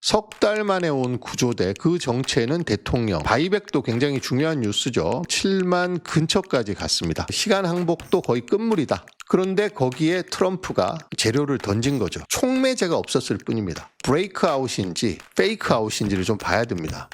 석 달 만에 온 구조대, 그 정체는 대통령. 바이백도 굉장히 중요한 뉴스죠. 7만 근처까지 갔습니다. 시간 항복도 거의 끝물이다. 그런데 거기에 트럼프가 재료를 던진 거죠. 촉매제가 없었을 뿐입니다. 브레이크 아웃인지 페이크 아웃인지를 좀 봐야 됩니다.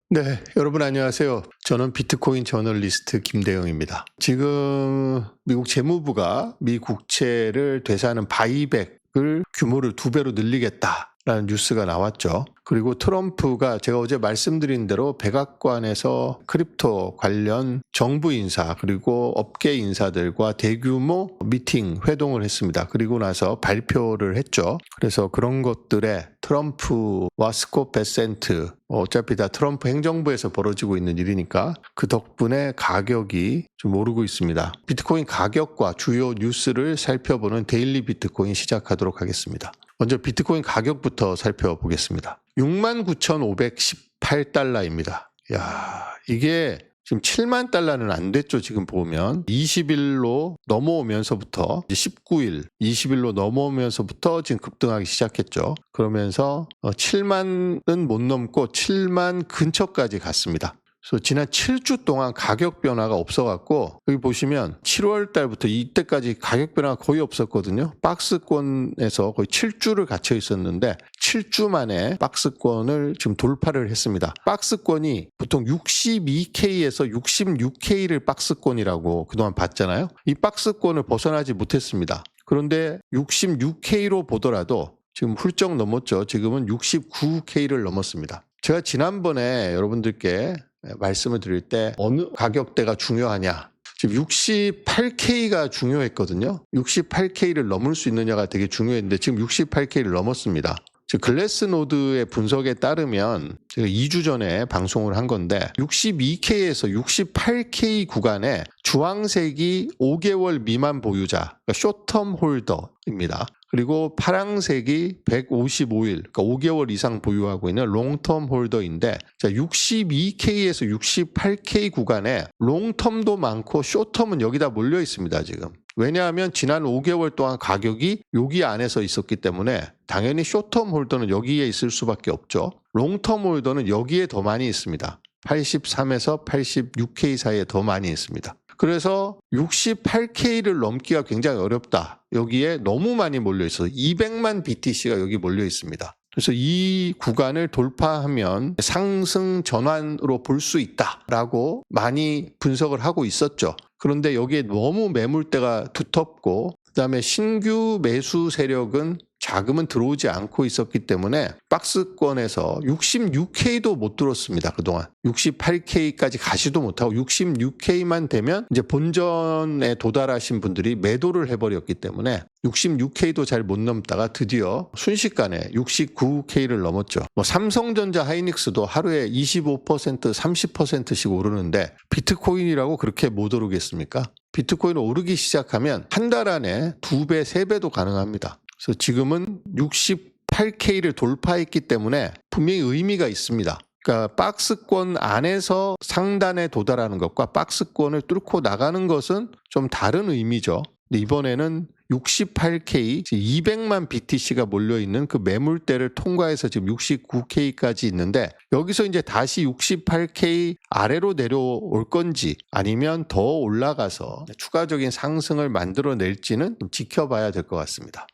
네, 여러분 안녕하세요. 저는 비트코인 저널리스트 김대영입니다. 지금 미국 재무부가 미 국채를 되사하는 바이백을 규모를 2배로 늘리겠다라는 뉴스가 나왔죠. 그리고 트럼프가 제가 어제 말씀드린 대로 백악관에서 크립토 관련 정부 인사 그리고 업계 인사들과 대규모 미팅, 회동을 했습니다. 그리고 나서 발표를 했죠. 그래서 그런 것들에 트럼프와 스콧 베센트, 어차피 다 트럼프 행정부에서 벌어지고 있는 일이니까 그 덕분에 가격이 좀 오르고 있습니다. 비트코인 가격과 주요 뉴스를 살펴보는 데일리 비트코인 시작하도록 하겠습니다. 먼저 비트코인 가격부터 살펴보겠습니다. 69,518달러입니다. 야, 이게 지금 7만 달러는 안 됐죠. 지금 보면 20일로 넘어오면서부터 19일, 20일로 넘어오면서부터 지금 급등하기 시작했죠. 그러면서 7만은 못 넘고 7만 근처까지 갔습니다. 그래서 지난 7주 동안 가격 변화가 없어갖고 여기 보시면 7월 달부터 이때까지 가격 변화가 거의 없었거든요. 박스권에서 거의 7주를 갇혀 있었는데 7주 만에 박스권을 지금 돌파를 했습니다. 박스권이 보통 62K에서 66K를 박스권이라고 그동안 봤잖아요. 이 박스권을 벗어나지 못했습니다. 그런데 66K로 보더라도 지금 훌쩍 넘었죠. 지금은 69K를 넘었습니다. 제가 지난번에 여러분들께 말씀을 드릴 때 어느 가격대가 중요하냐, 지금 68K가 중요했거든요. 68K를 넘을 수 있느냐가 되게 중요했는데 지금 68K를 넘었습니다. 글래스노드의 분석에 따르면 제가 2주 전에 방송을 한 건데 62K에서 68K 구간에 주황색이 5개월 미만 보유자, 그러니까 쇼텀 홀더입니다. 그리고 파랑색이 155일, 그러니까 5개월 이상 보유하고 있는 롱텀 홀더인데, 자, 62K에서 68K 구간에 롱텀도 많고 쇼텀은 여기다 몰려 있습니다, 지금. 왜냐하면 지난 5개월 동안 가격이 여기 안에서 있었기 때문에 당연히 쇼텀 홀더는 여기에 있을 수밖에 없죠. 롱텀 홀더는 여기에 더 많이 있습니다. 83에서 86K 사이에 더 많이 있습니다. 그래서 68K를 넘기가 굉장히 어렵다. 여기에 너무 많이 몰려 있어서 200만 BTC가 여기 몰려 있습니다. 그래서 이 구간을 돌파하면 상승 전환으로 볼 수 있다라고 많이 분석을 하고 있었죠. 그런데 여기에 너무 매물대가 두텁고 그다음에 신규 매수 세력은 자금은 들어오지 않고 있었기 때문에 박스권에서 66K도 못 들었습니다. 그동안 68K까지 가지도 못하고 66K만 되면 이제 본전에 도달하신 분들이 매도를 해버렸기 때문에 66K도 잘 못 넘다가 드디어 순식간에 69K를 넘었죠. 삼성전자 하이닉스도 하루에 25%, 30%씩 오르는데 비트코인이라고 그렇게 못 오르겠습니까? 비트코인 오르기 시작하면 한 달 안에 2배, 3배도 가능합니다. 그래서 지금은 68K를 돌파했기 때문에 분명히 의미가 있습니다. 그러니까 박스권 안에서 상단에 도달하는 것과 박스권을 뚫고 나가는 것은 좀 다른 의미죠. 근데 이번에는 68K, 200만 BTC가 몰려있는 그 매물대를 통과해서 지금 69K까지 있는데 여기서 이제 다시 68K 아래로 내려올 건지 아니면 더 올라가서 추가적인 상승을 만들어낼지는 좀 지켜봐야 될 것 같습니다.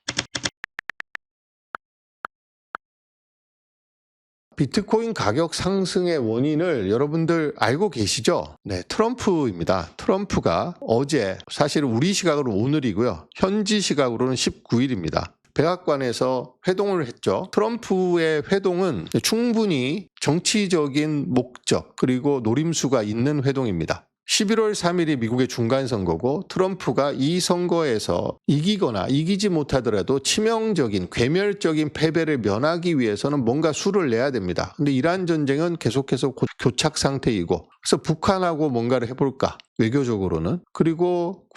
비트코인 가격 상승의 원인을 여러분들 알고 계시죠? 네, 트럼프입니다. 트럼프가 어제, 사실 우리 시각으로 오늘이고요. 현지 시각으로는 19일입니다. 백악관에서 회동을 했죠. 트럼프의 회동은 충분히 정치적인 목적 그리고 노림수가 있는 회동입니다. 11월 3일이 미국의 중간선거고 트럼프가 이 선거에서 이기거나 이기지 못하더라도 치명적인 괴멸적인 패배를 면하기 위해서는 뭔가 수를 내야 됩니다. 근데 이란 전쟁은 계속해서 교착 상태이고 그래서 북한하고 뭔가를 해볼까? 외교적으로는. 그리고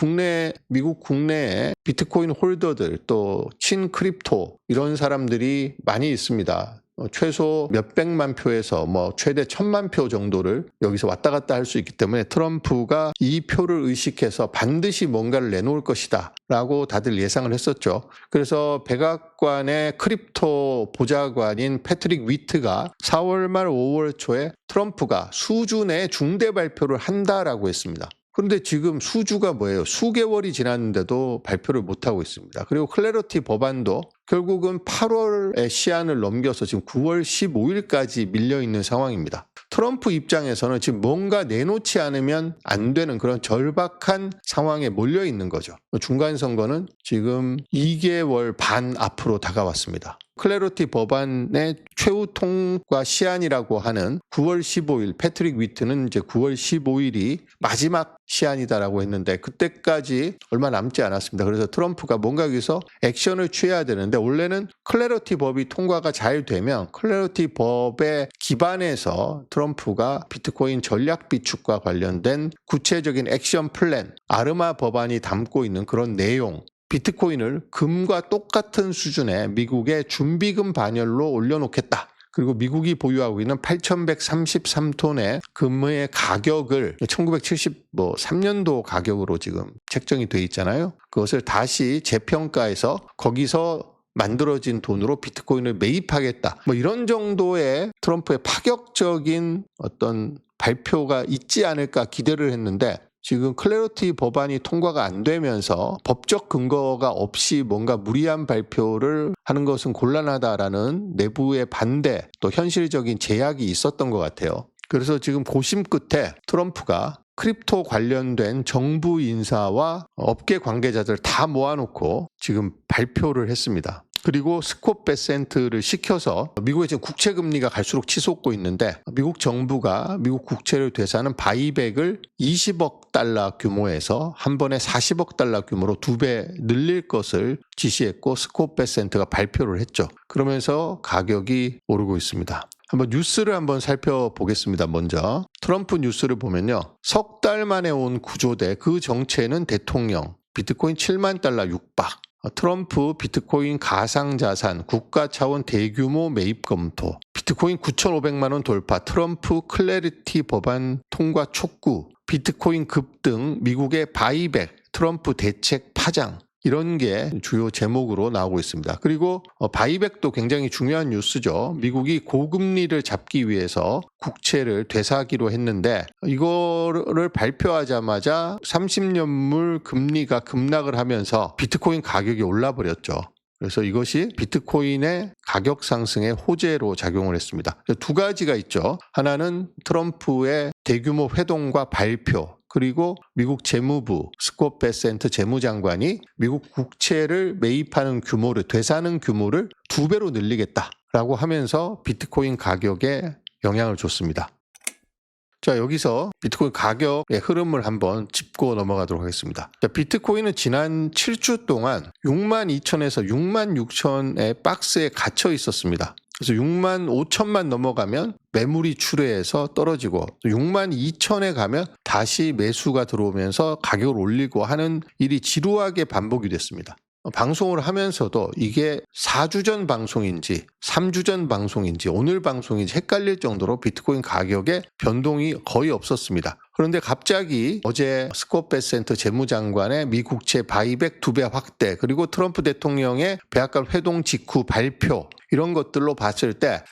미국 국내에 비트코인 홀더들 또 친크립토 이런 사람들이 많이 있습니다. 최소 몇백만 표에서 최대 1000만 표 정도를 여기서 왔다 갔다 할 수 있기 때문에 트럼프가 이 표를 의식해서 반드시 뭔가를 내놓을 것이다 라고 다들 예상을 했었죠. 그래서 백악관의 크립토 보좌관인 패트릭 위트가 4월 말 5월 초에 트럼프가 수주 내에 중대 발표를 한다라고 했습니다. 그런데 지금 수주가 뭐예요? 수개월이 지났는데도 발표를 못하고 있습니다. 그리고 클래리티 법안도 결국은 8월의 시한을 넘겨서 지금 9월 15일까지 밀려있는 상황입니다. 트럼프 입장에서는 지금 뭔가 내놓지 않으면 안 되는 그런 절박한 상황에 몰려있는 거죠. 중간선거는 지금 2개월 반 앞으로 다가왔습니다. 클래리티 법안의 최후 통과 시한이라고 하는 9월 15일, 패트릭 위트는 이제 9월 15일이 마지막 시한이다라고 했는데 그때까지 얼마 남지 않았습니다. 그래서 트럼프가 뭔가 여기서 액션을 취해야 되는데 원래는 클래리티 법이 통과가 잘 되면 클래리티 법에 기반해서 트럼프가 비트코인 전략 비축과 관련된 구체적인 액션 플랜, 아르마 법안이 담고 있는 그런 내용, 비트코인을 금과 똑같은 수준의 미국의 준비금 반열로 올려놓겠다. 그리고 미국이 보유하고 있는 8,133톤의 금의 가격을 1973년도 가격으로 지금 책정이 돼 있잖아요. 그것을 다시 재평가해서 거기서 만들어진 돈으로 비트코인을 매입하겠다. 이런 정도의 트럼프의 파격적인 어떤 발표가 있지 않을까 기대를 했는데 지금 클래리티 법안이 통과가 안 되면서 법적 근거가 없이 뭔가 무리한 발표를 하는 것은 곤란하다라는 내부의 반대 또 현실적인 제약이 있었던 것 같아요. 그래서 지금 고심 끝에 트럼프가 크립토 관련된 정부 인사와 업계 관계자들 다 모아놓고 지금 발표를 했습니다. 그리고 스콧 베센트를 시켜서 미국의 지금 국채 금리가 갈수록 치솟고 있는데 미국 정부가 미국 국채를 되사는 바이백을 20억 달러 규모에서 한 번에 40억 달러 규모로 2배 늘릴 것을 지시했고 스콧 베센트가 발표를 했죠. 그러면서 가격이 오르고 있습니다. 한번 뉴스를 한번 살펴보겠습니다. 먼저 트럼프 뉴스를 보면요. 석 달 만에 온 구조대 그 정체는 대통령 비트코인 7만 달러 육박 트럼프 비트코인 가상자산 국가 차원 대규모 매입 검토 비트코인 9,500만 원 돌파 트럼프 클래리티 법안 통과 촉구 비트코인 급등 미국의 바이백 트럼프 대책 파장 이런 게 주요 제목으로 나오고 있습니다. 그리고 바이백도 굉장히 중요한 뉴스죠. 미국이 고금리를 잡기 위해서 국채를 되사기로 했는데 이거를 발표하자마자 30년물 금리가 급락을 하면서 비트코인 가격이 올라버렸죠. 그래서 이것이 비트코인의 가격 상승에 호재로 작용을 했습니다. 두 가지가 있죠. 하나는 트럼프의 대규모 회동과 발표 그리고 미국 재무부 스콧 베센트 재무장관이 미국 국채를 매입하는 규모를 되사는 규모를 2배로 늘리겠다라고 하면서 비트코인 가격에 영향을 줬습니다. 자, 여기서 비트코인 가격의 흐름을 한번 짚고 넘어가도록 하겠습니다. 자, 비트코인은 지난 7주 동안 62,000에서 66,000의 박스에 갇혀 있었습니다. 그래서 65,000만 넘어가면 매물이 출회해서 떨어지고 62,000에 가면 다시 매수가 들어오면서 가격을 올리고 하는 일이 지루하게 반복이 됐습니다. 방송을 하면서도 이게 4주 전 방송인지 3주 전 방송인지 오늘 방송인지 헷갈릴 정도로 비트코인 가격에 변동이 거의 없었습니다. 그런데 갑자기 어제 스콧 베센트 재무장관의 미국채 바이백 2배 확대 그리고 트럼프 대통령의 백악관 회동 직후 발표 이런 것들로 봤을 때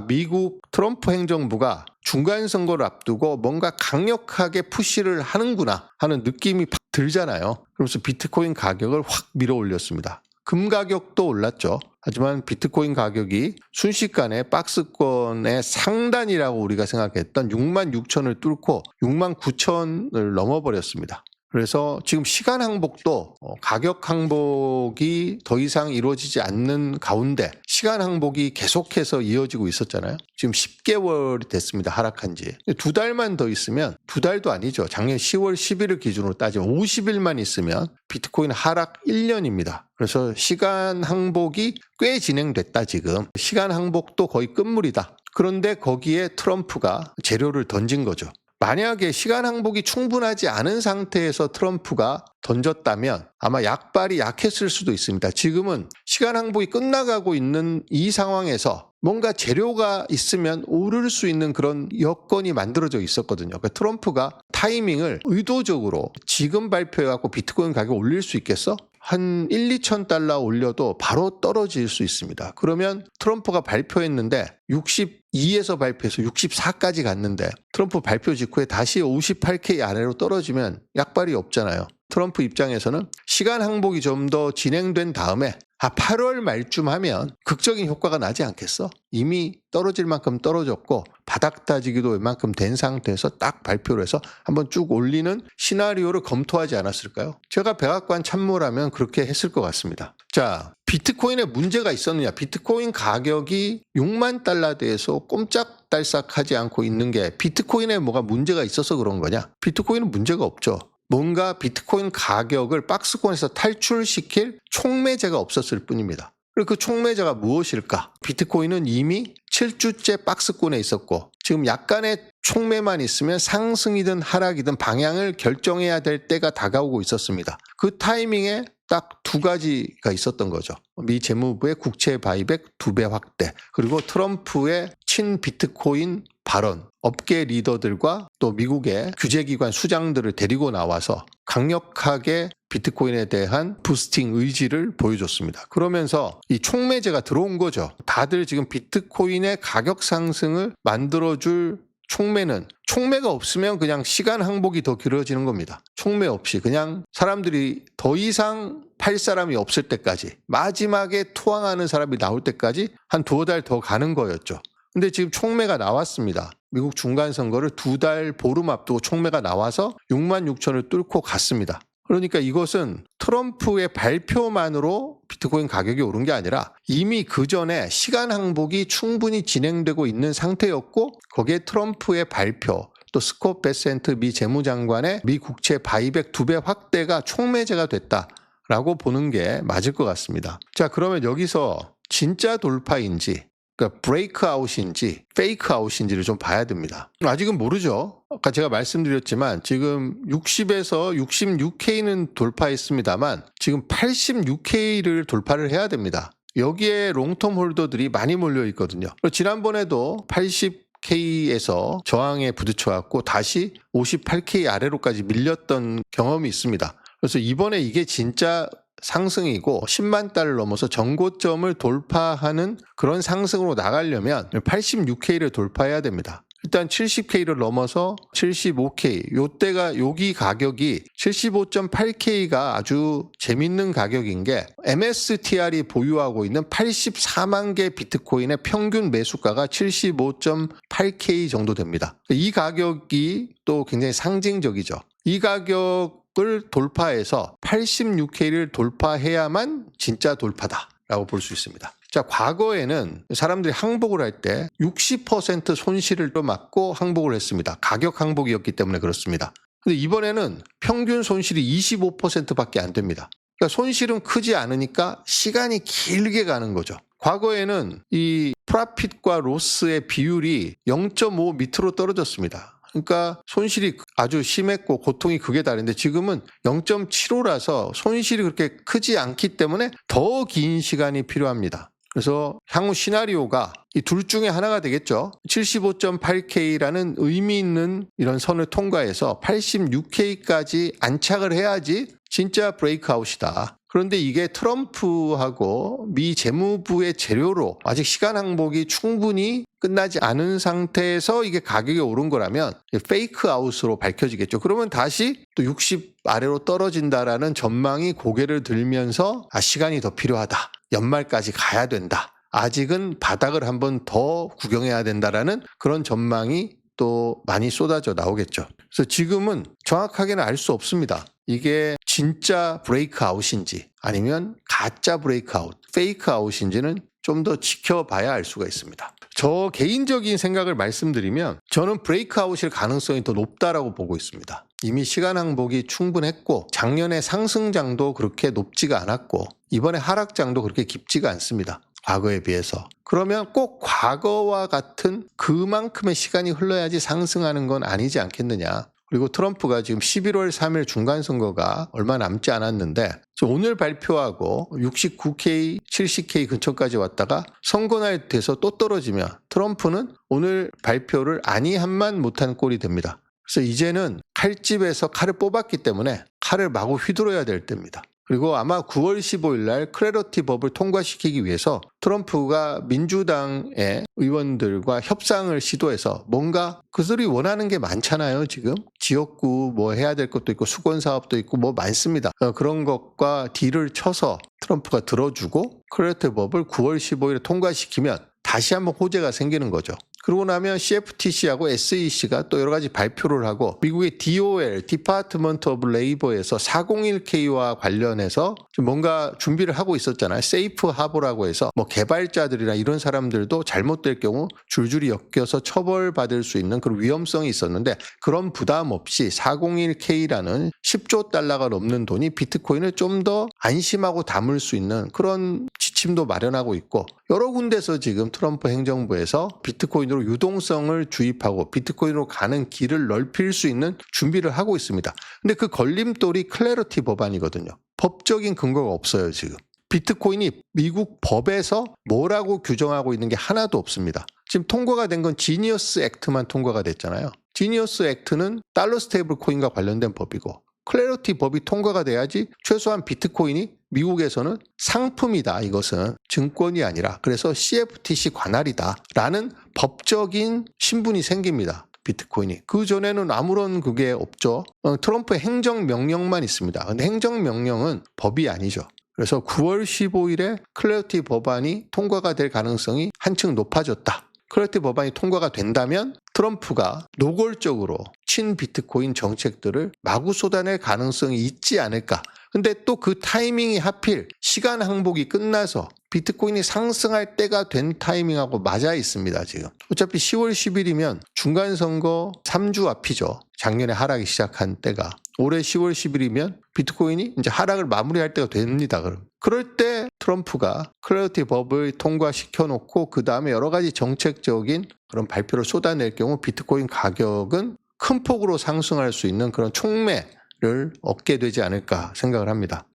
미국 트럼프 행정부가 중간선거를 앞두고 뭔가 강력하게 푸시를 하는구나 하는 느낌이 팍 들잖아요. 그래서 비트코인 가격을 확 밀어 올렸습니다. 금 가격도 올랐죠. 하지만 비트코인 가격이 순식간에 박스권의 상단이라고 우리가 생각했던 66,000을 뚫고 69,000을 넘어버렸습니다. 그래서 지금 시간 항복도 가격 항복이 더 이상 이루어지지 않는 가운데 시간 항복이 계속해서 이어지고 있었잖아요. 지금 10개월이 됐습니다. 하락한 지. 2달만 더 있으면 2달도 아니죠. 작년 10월 10일을 기준으로 따지면 50일만 있으면 비트코인 하락 1년입니다. 그래서 시간 항복이 꽤 진행됐다 지금. 시간 항복도 거의 끝물이다. 그런데 거기에 트럼프가 재료를 던진 거죠. 만약에 시간 항복이 충분하지 않은 상태에서 트럼프가 던졌다면 아마 약발이 약했을 수도 있습니다. 지금은 시간 항복이 끝나가고 있는 이 상황에서 뭔가 재료가 있으면 오를 수 있는 그런 여건이 만들어져 있었거든요. 그러니까 트럼프가 타이밍을 의도적으로 지금 발표해갖고 비트코인 가격 올릴 수 있겠어? 한 1, 2천 달러 올려도 바로 떨어질 수 있습니다. 그러면 트럼프가 발표했는데 62에서 발표해서 64까지 갔는데 트럼프 발표 직후에 다시 58K 아래로 떨어지면 약발이 없잖아요. 트럼프 입장에서는 시간 항복이 좀 더 진행된 다음에 8월 말쯤 하면 극적인 효과가 나지 않겠어? 이미 떨어질 만큼 떨어졌고 바닥 다지기도 웬만큼 된 상태에서 딱 발표를 해서 한번 쭉 올리는 시나리오를 검토하지 않았을까요? 제가 백악관 참모라면 그렇게 했을 것 같습니다. 자, 비트코인에 문제가 있었느냐? 비트코인 가격이 6만 달러대에서 꼼짝달싹하지 않고 있는 게 비트코인에 뭐가 문제가 있어서 그런 거냐? 비트코인은 문제가 없죠. 뭔가 비트코인 가격을 박스권에서 탈출시킬 촉매제가 없었을 뿐입니다. 그리고 그 촉매제가 무엇일까? 비트코인은 이미 7주째 박스권에 있었고 지금 약간의 촉매만 있으면 상승이든 하락이든 방향을 결정해야 될 때가 다가오고 있었습니다. 그 타이밍에 딱 두 가지가 있었던 거죠. 미 재무부의 국채 바이백 2배 확대, 그리고 트럼프의 친 비트코인 발언, 업계 리더들과 또 미국의 규제기관 수장들을 데리고 나와서 강력하게 비트코인에 대한 부스팅 의지를 보여줬습니다. 그러면서 이 촉매제가 들어온 거죠. 다들 지금 비트코인의 가격 상승을 만들어줄 촉매가 없으면 그냥 시간 항복이 더 길어지는 겁니다. 촉매 없이 그냥 사람들이 더 이상 팔 사람이 없을 때까지, 마지막에 투항하는 사람이 나올 때까지 한 2달 더 가는 거였죠. 근데 지금 촉매가 나왔습니다. 미국 중간선거를 2달 보름 앞두고 촉매가 나와서 6만 6천을 뚫고 갔습니다. 그러니까 이것은 트럼프의 발표만으로 비트코인 가격이 오른 게 아니라 이미 그 전에 시간 항복이 충분히 진행되고 있는 상태였고 거기에 트럼프의 발표, 또 스콧 베센트 미 재무장관의 미 국채 바이백 2배 확대가 촉매제가 됐다라고 보는 게 맞을 것 같습니다. 자, 그러면 여기서 진짜 돌파인지, 그러니까 브레이크아웃인지 페이크아웃인지를 좀 봐야 됩니다. 아직은 모르죠. 아까 제가 말씀드렸지만 지금 60에서 66K는 돌파했습니다만 지금 86K를 돌파를 해야 됩니다. 여기에 롱텀 홀더들이 많이 몰려 있거든요. 지난번에도 80K에서 저항에 부딪혀갖고 다시 58K 아래로까지 밀렸던 경험이 있습니다. 그래서 이번에 이게 진짜 상승이고 10만 달러를 넘어서 전고점을 돌파하는 그런 상승으로 나가려면 86K를 돌파해야 됩니다. 일단 70K를 넘어서 75K, 요때가 여기 가격이 75.8K가 아주 재밌는 가격인 게 MSTR이 보유하고 있는 84만 개 비트코인의 평균 매수가가 75.8K 정도 됩니다. 이 가격이 또 굉장히 상징적이죠. 이 가격을 돌파해서 86K를 돌파해야만 진짜 돌파다라고 볼 수 있습니다. 자, 과거에는 사람들이 항복을 할 때 60% 손실을 또 맞고 항복을 했습니다. 가격 항복이었기 때문에 그렇습니다. 근데 이번에는 평균 손실이 25%밖에 안 됩니다. 그러니까 손실은 크지 않으니까 시간이 길게 가는 거죠. 과거에는 이 프로핏과 로스의 비율이 0.5 밑으로 떨어졌습니다. 그러니까 손실이 아주 심했고 고통이 극에 달했는데 지금은 0.75라서 손실이 그렇게 크지 않기 때문에 더 긴 시간이 필요합니다. 그래서 향후 시나리오가 이 둘 중에 하나가 되겠죠. 75.8K라는 의미 있는 이런 선을 통과해서 86K까지 안착을 해야지 진짜 브레이크아웃이다. 그런데 이게 트럼프하고 미 재무부의 재료로 아직 시간 항복이 충분히 끝나지 않은 상태에서 이게 가격이 오른 거라면 페이크 아웃으로 밝혀지겠죠. 그러면 다시 또 60 아래로 떨어진다라는 전망이 고개를 들면서 시간이 더 필요하다. 연말까지 가야 된다. 아직은 바닥을 한번 더 구경해야 된다라는 그런 전망이 또 많이 쏟아져 나오겠죠. 그래서 지금은 정확하게는 알 수 없습니다. 이게 진짜 브레이크아웃인지 아니면 가짜 브레이크아웃, 페이크아웃인지는 좀 더 지켜봐야 알 수가 있습니다. 저 개인적인 생각을 말씀드리면 저는 브레이크아웃일 가능성이 더 높다라고 보고 있습니다. 이미 시간 항복이 충분했고 작년에 상승장도 그렇게 높지가 않았고 이번에 하락장도 그렇게 깊지가 않습니다. 과거에 비해서. 그러면 꼭 과거와 같은 그만큼의 시간이 흘러야지 상승하는 건 아니지 않겠느냐. 그리고 트럼프가 지금 11월 3일 중간선거가 얼마 남지 않았는데 오늘 발표하고 69K, 70K 근처까지 왔다가 선거날 돼서 또 떨어지면 트럼프는 오늘 발표를 아니함만 못한 꼴이 됩니다. 그래서 이제는 칼집에서 칼을 뽑았기 때문에 칼을 마구 휘두르야 될 때입니다. 그리고 아마 9월 15일 날 클래리티 법을 통과시키기 위해서 트럼프가 민주당의 의원들과 협상을 시도해서 뭔가 그들이 원하는 게 많잖아요. 지금 지역구 뭐 해야 될 것도 있고 수건 사업도 있고 뭐 많습니다. 그런 것과 딜을 쳐서 트럼프가 들어주고 클래리티 법을 9월 15일에 통과시키면 다시 한번 호재가 생기는 거죠. 그러고 나면 CFTC하고 SEC가 또 여러 가지 발표를 하고 미국의 DOL, Department of Labor에서 401K와 관련해서 좀 뭔가 준비를 하고 있었잖아요. 세이프 하버라고 해서 뭐 개발자들이나 이런 사람들도 잘못될 경우 줄줄이 엮여서 처벌받을 수 있는 그런 위험성이 있었는데 그런 부담 없이 401K라는 10조 달러가 넘는 돈이 비트코인을 좀 더 안심하고 담을 수 있는 그런 지침도 마련하고 있고 여러 군데서 지금 트럼프 행정부에서 비트코인으로 유동성을 주입하고 비트코인으로 가는 길을 넓힐 수 있는 준비를 하고 있습니다. 근데 그 걸림돌이 클래리티 법안이거든요. 법적인 근거가 없어요, 지금. 비트코인이 미국 법에서 뭐라고 규정하고 있는 게 하나도 없습니다. 지금 통과가 된 건 지니어스 액트만 통과가 됐잖아요. 지니어스 액트는 달러 스테이블 코인과 관련된 법이고 클래리티 법이 통과가 돼야지 최소한 비트코인이 미국에서는 상품이다. 이것은 증권이 아니라 그래서 CFTC 관할이다. 라는 법적인 신분이 생깁니다. 비트코인이. 그 전에는 아무런 그게 없죠. 트럼프의 행정명령만 있습니다. 근데 행정명령은 법이 아니죠. 그래서 9월 15일에 클래리티 법안이 통과가 될 가능성이 한층 높아졌다. 클래리티 법안이 통과가 된다면 트럼프가 노골적으로 친비트코인 정책들을 마구 쏟아낼 가능성이 있지 않을까. 근데 또 그 타이밍이 하필 시간 항복이 끝나서 비트코인이 상승할 때가 된 타이밍하고 맞아 있습니다, 지금. 어차피 10월 10일이면 중간선거 3주 앞이죠. 작년에 하락이 시작한 때가. 올해 10월 10일이면 비트코인이 이제 하락을 마무리할 때가 됩니다, 그럼. 그럴 때 트럼프가 클래리티 법을 통과시켜 놓고 그 다음에 여러 가지 정책적인 그런 발표를 쏟아낼 경우 비트코인 가격은 큰 폭으로 상승할 수 있는 그런 촉매를 얻게 되지 않을까 생각을 합니다.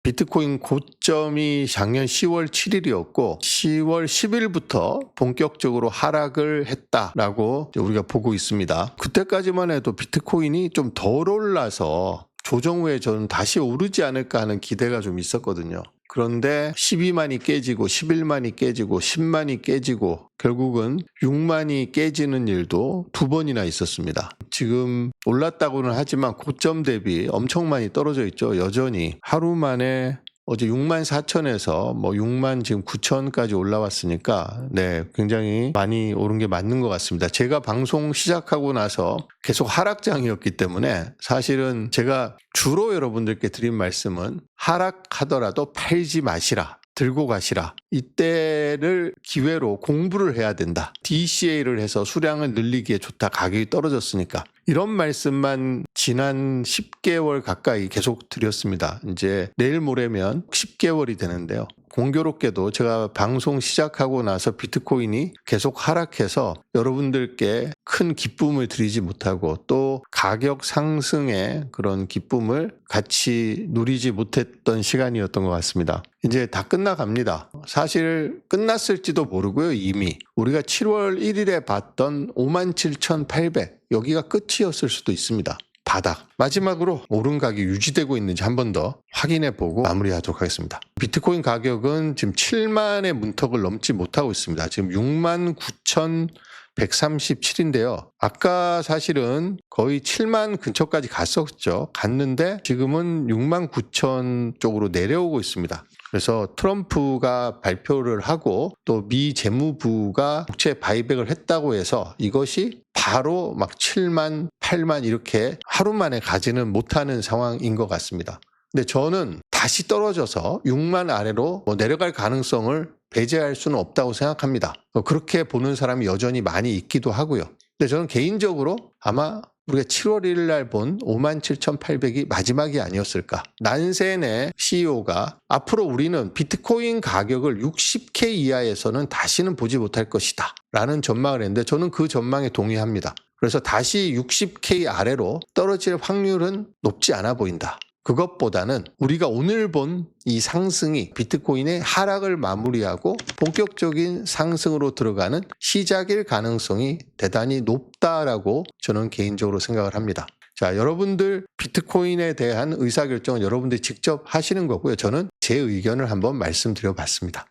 비트코인 고점이 작년 10월 7일이었고 10월 10일부터 본격적으로 하락을 했다라고 우리가 보고 있습니다. 그때까지만 해도 비트코인이 좀 덜 올라서 조정 후에 저는 다시 오르지 않을까 하는 기대가 좀 있었거든요. 그런데 12만이 깨지고 11만이 깨지고 10만이 깨지고 결국은 6만이 깨지는 일도 2번이나 있었습니다. 지금 올랐다고는 하지만 고점 대비 엄청 많이 떨어져 있죠. 여전히 하루 만에 어제 6만 4천에서 뭐 6만 지금 9천까지 올라왔으니까 네, 굉장히 많이 오른 게 맞는 것 같습니다. 제가 방송 시작하고 나서 계속 하락장이었기 때문에 사실은 제가 주로 여러분들께 드린 말씀은 하락하더라도 팔지 마시라. 들고 가시라. 이때를 기회로 공부를 해야 된다. DCA를 해서 수량을 늘리기에 좋다. 가격이 떨어졌으니까. 이런 말씀만 지난 10개월 가까이 계속 드렸습니다. 이제 내일 모레면 10개월이 되는데요. 공교롭게도 제가 방송 시작하고 나서 비트코인이 계속 하락해서 여러분들께 큰 기쁨을 드리지 못하고 또 가격 상승의 그런 기쁨을 같이 누리지 못했던 시간이었던 것 같습니다. 이제 다 끝나갑니다. 사실 끝났을지도 모르고요. 이미 우리가 7월 1일에 봤던 57,800 여기가 끝이었을 수도 있습니다. 바닥. 마지막으로 오름각이 유지되고 있는지 한 번 더 확인해 보고 마무리하도록 하겠습니다. 비트코인 가격은 지금 7만의 문턱을 넘지 못하고 있습니다. 지금 69,137인데요. 아까 사실은 거의 7만 근처까지 갔었죠. 갔는데 지금은 69,000 쪽으로 내려오고 있습니다. 그래서 트럼프가 발표를 하고 또 미 재무부가 국채 바이백을 했다고 해서 이것이 바로 막 7만, 8만 이렇게 하루 만에 가지는 못하는 상황인 것 같습니다. 근데 저는 다시 떨어져서 6만 아래로 내려갈 가능성을 배제할 수는 없다고 생각합니다. 그렇게 보는 사람이 여전히 많이 있기도 하고요. 근데 저는 개인적으로 아마 우리가 7월 1일 날 본 57,800이 마지막이 아니었을까. 난센의 CEO가 앞으로 우리는 비트코인 가격을 60K 이하에서는 다시는 보지 못할 것이다 라는 전망을 했는데 저는 그 전망에 동의합니다. 그래서 다시 60K 아래로 떨어질 확률은 높지 않아 보인다. 그것보다는 우리가 오늘 본 이 상승이 비트코인의 하락을 마무리하고 본격적인 상승으로 들어가는 시작일 가능성이 대단히 높다라고 저는 개인적으로 생각을 합니다. 자, 여러분들 비트코인에 대한 의사결정은 여러분들이 직접 하시는 거고요. 저는 제 의견을 한번 말씀드려 봤습니다.